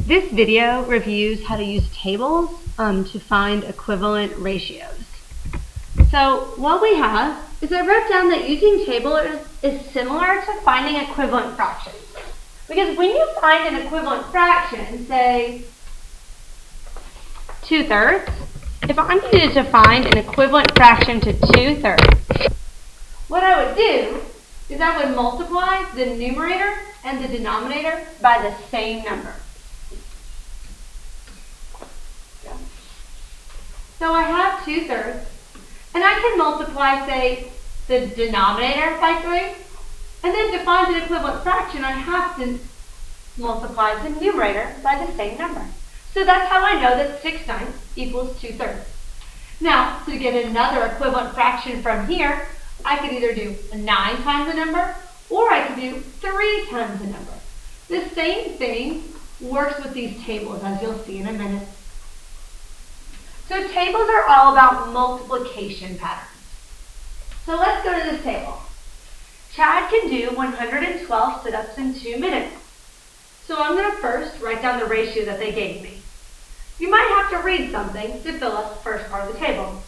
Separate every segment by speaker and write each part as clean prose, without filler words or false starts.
Speaker 1: This video reviews how to use tables to find equivalent ratios. So what we have is I wrote down that using tables is similar to finding equivalent fractions. Because when you find an equivalent fraction, say 2/3, if I needed to find an equivalent fraction to 2/3, what I would do is I would multiply the numerator and the denominator by the same number. So I have 2/3, and I can multiply, say, the denominator by 3, and then to find an equivalent fraction, I have to multiply the numerator by the same number. So that's how I know that 6/9 equals 2/3. Now, to get another equivalent fraction from here, I could either do 9 times the number, or I could do 3 times the number. The same thing works with these tables, as you'll see in a minute. So tables are all about multiplication patterns. So let's go to this table. Chad can do 112 sit-ups in 2 minutes. So I'm going to first write down the ratio that they gave me. You might have to read something to fill out the first part of the table.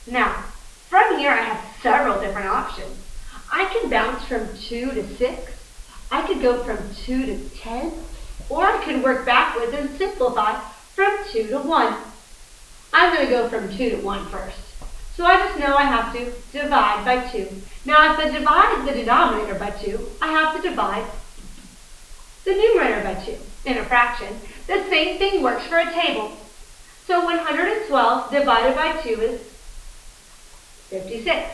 Speaker 1: Now, from here I have several different options. I can bounce from 2 to 6. I could go from 2 to 10. Or I could work backwards and simplify from 2 to 1. I'm going to go from 2 to 1 first. So I just know I have to divide by 2. Now if I divide the denominator by 2, I have to divide the numerator by 2 in a fraction. The same thing works for a table. So 112 divided by 2 is 56.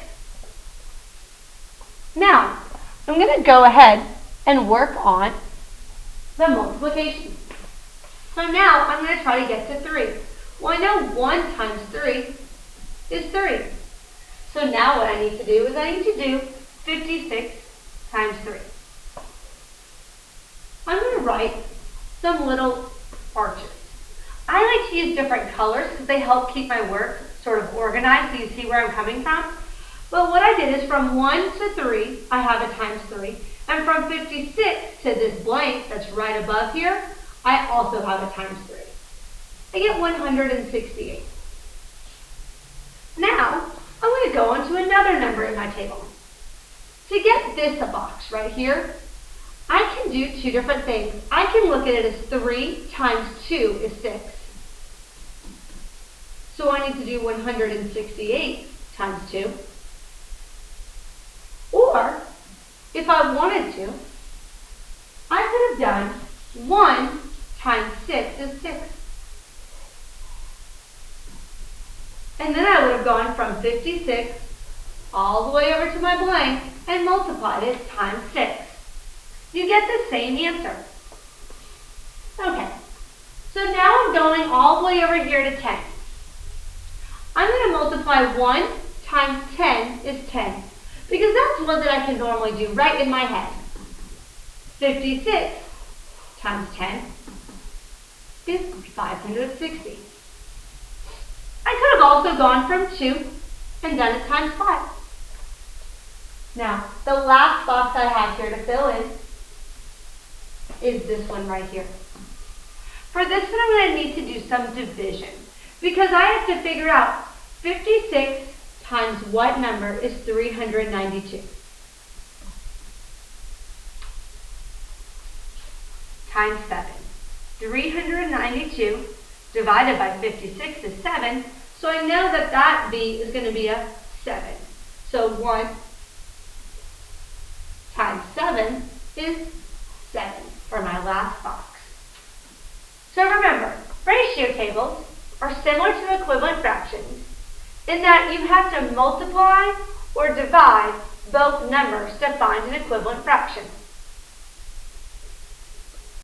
Speaker 1: Now, I'm going to go ahead and work on the multiplication. So now I'm going to try to get to 3. Well, I know 1 times 3 is 3. So now what I need to do is I need to do 56 times 3. I'm going to write some little arches. I like to use different colors because they help keep my work sort of organized so you see where I'm coming from. But what I did is from 1 to 3, I have a times 3. And from 56 to this blank that's right above here, I also have a times 3. I get 168. Now, I'm going to go on to another number in my table. To get this box right here, I can do 2 different things. I can look at it as 3 times 2 is 6. So I need to do 168 times 2. Or, if I wanted to, I could have done 1 times 6 is 6. And then I would have gone from 56 all the way over to my blank and multiplied it times 6. You get the same answer. Okay, so now I'm going all the way over here to 10. I'm going to multiply 1 times 10 is 10, because that's one that I can normally do right in my head. 56 times 10 is 560. I could have also gone from 2 and done it times 5. Now, the last box I have here to fill in is this one right here. For this one, I'm going to need to do some division because I have to figure out 56 times what number is 392. Times 7. 392 divided by 56 is 7, so I know that that B is going to be a 7. So 1 times 7 is 7 for my last box. So remember, ratio tables are similar to equivalent fractions in that you have to multiply or divide both numbers to find an equivalent fraction.